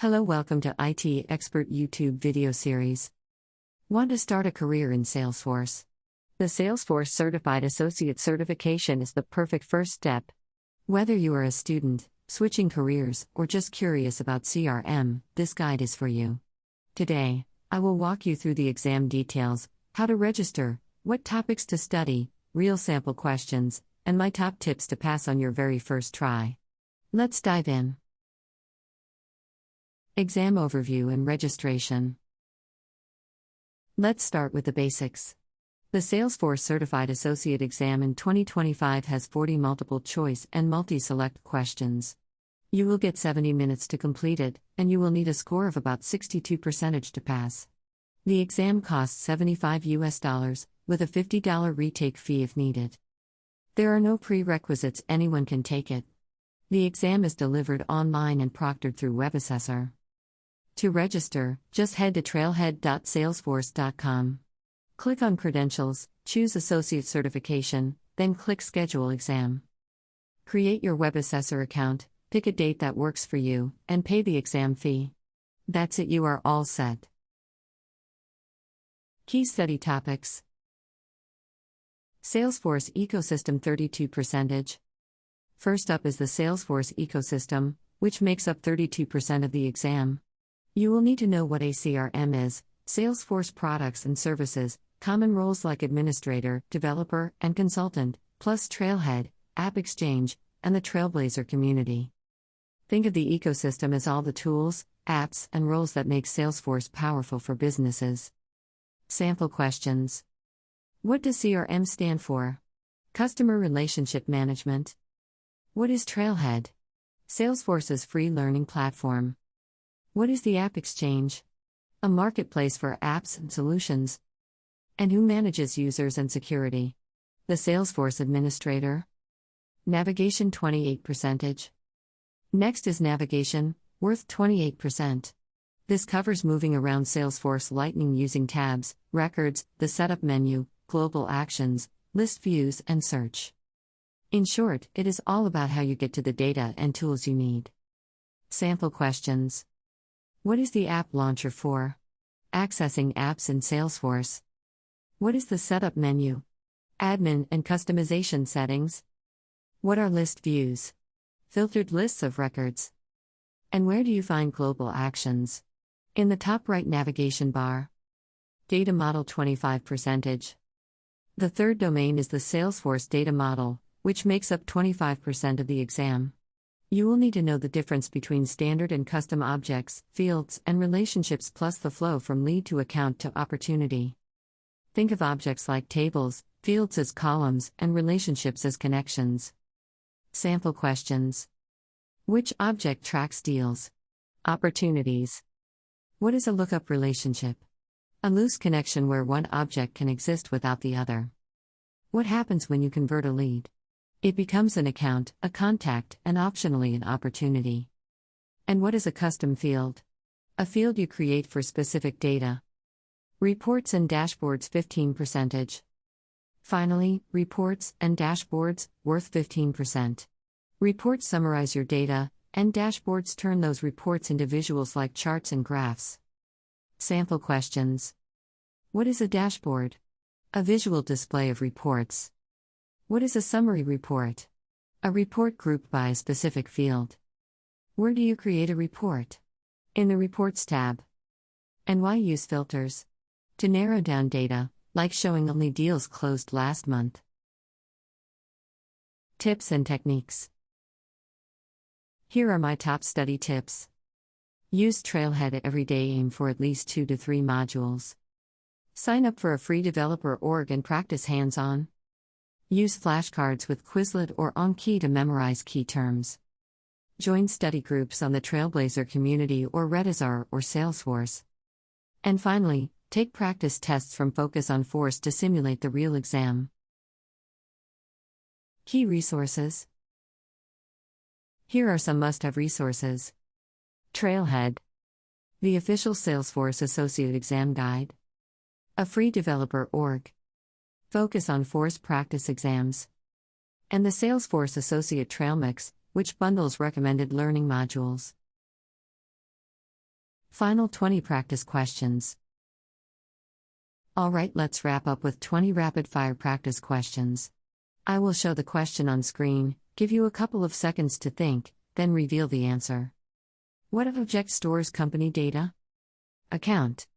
Hello, welcome to IT Expert YouTube video series. Want to start a career in Salesforce? The Salesforce Certified Associate certification is the perfect first step. Whether you are a student, switching careers, or just curious about CRM, this guide is for you. Today, I will walk you through the exam details, how to register, what topics to study, real sample questions, and my top tips to pass on your very first try. Let's dive in. Exam overview and registration. Let's start with the basics. The Salesforce Certified Associate exam in 2025 has 40 multiple choice and multi-select questions. You will get 70 minutes to complete it, and you will need a score of about 62% to pass. The exam costs $75 with a $50 retake fee if needed. There are no prerequisites, anyone can take it. The exam is delivered online and proctored through WebAssessor. To register, just head to trailhead.salesforce.com. Click on Credentials, choose Associate Certification, then click Schedule Exam. Create your WebAssessor account, pick a date that works for you, and pay the exam fee. That's it, you are all set. Key study topics. Salesforce Ecosystem 32%. First up is the Salesforce ecosystem, which makes up 32% of the exam. You will need to know what a CRM is, Salesforce products and services, common roles like administrator, developer, and consultant, plus Trailhead, App Exchange, and the Trailblazer community. Think of the ecosystem as all the tools, apps, and roles that make Salesforce powerful for businesses. Sample questions. What does CRM stand for? Customer Relationship Management. What is Trailhead? Salesforce's free learning platform. What is the App Exchange? A marketplace for apps and solutions. And who manages users and security? The Salesforce Administrator. Navigation 28%. Next is Navigation, worth 28%. This covers moving around Salesforce Lightning using tabs, records, the setup menu, global actions, list views, and search. In short, it is all about how you get to the data and tools you need. Sample questions. What is the app launcher for? Accessing apps in Salesforce. What is the setup menu? Admin and customization settings. What are list views? Filtered lists of records. And where do you find global actions? In the top right navigation bar. Data model 25%. The third domain is the Salesforce data model, which makes up 25% of the exam. You will need to know the difference between standard and custom objects, fields, and relationships, plus the flow from lead to account to opportunity. Think of objects like tables, fields as columns, and relationships as connections. Sample questions. Which object tracks deals? Opportunities. What is a lookup relationship? A loose connection where one object can exist without the other. What happens when you convert a lead? It becomes an account, a contact, and optionally an opportunity. And what is a custom field? A field you create for specific data. Reports and dashboards 15%. Finally, reports and dashboards, worth 15%. Reports summarize your data, and dashboards turn those reports into visuals like charts and graphs. Sample questions. What is a dashboard? A visual display of reports. What is a summary report? A report grouped by a specific field. Where do you create a report? In the Reports tab. And why use filters? To narrow down data, like showing only deals closed last month. Tips and techniques. Here are my top study tips. Use Trailhead every day, aim for at least 2 to 3 modules. Sign up for a free developer org and practice hands-on. Use flashcards with Quizlet or Anki to memorize key terms. Join study groups on the Trailblazer community or Redazar or Salesforce. And finally, take practice tests from Focus on Force to simulate the real exam. Key resources. Here are some must-have resources. Trailhead. The official Salesforce Associate Exam Guide. A free developer org. Focus on Force practice exams. And the Salesforce Associate Trail Mix, which bundles recommended learning modules. Final 20 practice questions. Alright, let's wrap up with 20 rapid-fire practice questions. I will show the question on screen, give you a couple of seconds to think, then reveal the answer. What object stores company data? Account.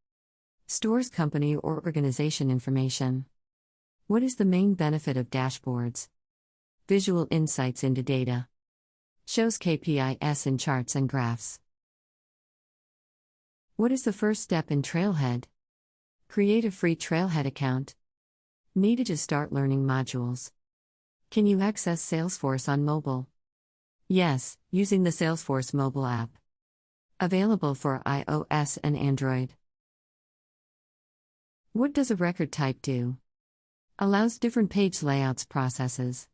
Stores company or organization information. What is the main benefit of dashboards? Visual insights into data. Shows KPIs in charts and graphs. What is the first step in Trailhead? Create a free Trailhead account. Needed to start learning modules. Can you access Salesforce on mobile? Yes, using the Salesforce mobile app. Available for iOS and Android. What does a record type do? Allows different page layouts processes.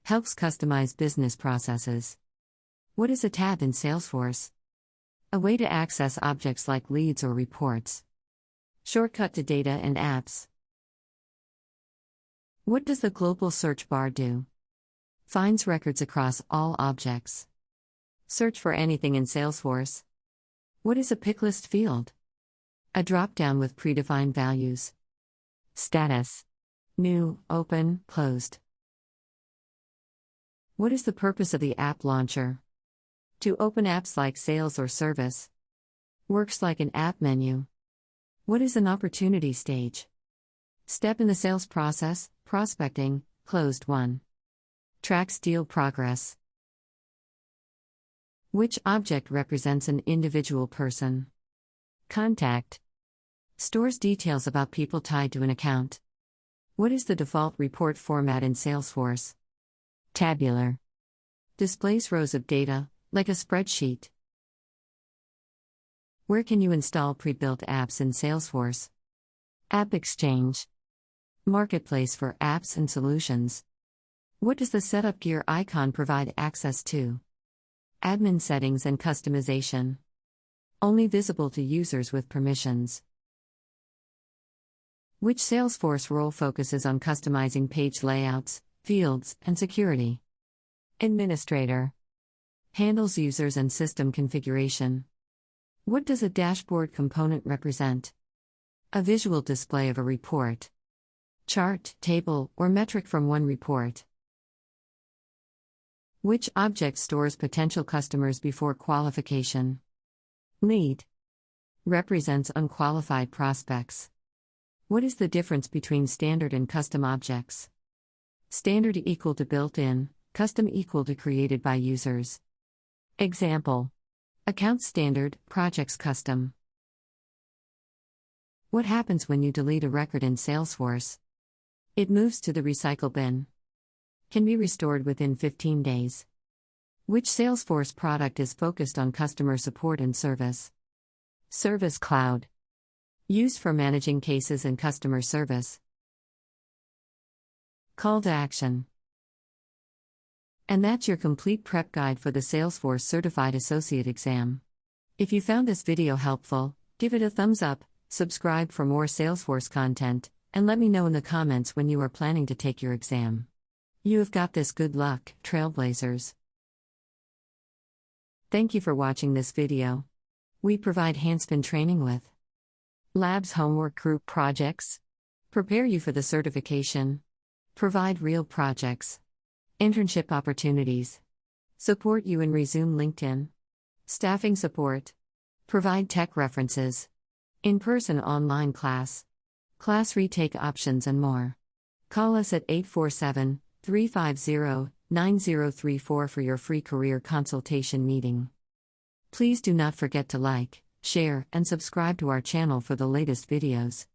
Helps customize business processes. What is a tab in Salesforce? A way to access objects like leads or reports. Shortcut to data and apps. What does the global search bar do? Finds records across all objects. Search for anything in Salesforce. What is a picklist field? A drop-down with predefined values. Status. New, open, closed. What is the purpose of the app launcher? To open apps like sales or service. Works like an app menu. What is an opportunity stage? Step in the sales process, prospecting, closed one. Tracks deal progress. Which object represents an individual person? Contact. Stores details about people tied to an account. What is the default report format in Salesforce? Tabular. Displays rows of data, like a spreadsheet. Where can you install pre-built apps in Salesforce? App Exchange. Marketplace for apps and solutions. What does the setup gear icon provide access to? Admin settings and customization. Only visible to users with permissions. Which Salesforce role focuses on customizing page layouts, fields, and security? Administrator. Handles users and system configuration. What does a dashboard component represent? A visual display of a report. Chart, table, or metric from one report. Which object stores potential customers before qualification? Lead. Represents unqualified prospects. What is the difference between standard and custom objects? Standard equal to built-in, custom equal to created by users. Example. Account standard, projects custom. What happens when you delete a record in Salesforce? It moves to the recycle bin. Can be restored within 15 days. Which Salesforce product is focused on customer support and service? Service Cloud. Used for managing cases and customer service. Call to action. And that's your complete prep guide for the Salesforce Certified Associate exam. If you found this video helpful, give it a thumbs up, subscribe for more Salesforce content, and let me know in the comments when you are planning to take your exam. You have got this. Good luck, Trailblazers. Thank you for watching this video. We provide handspin training with labs, homework, group projects. Prepare you for the certification. Provide real projects. Internship opportunities. Support you in Resume LinkedIn. Staffing support. Provide tech references. In-person online class. Class retake options and more. Call us at 847-350-9034 for your free career consultation meeting. Please do not forget to like, share, and subscribe to our channel for the latest videos.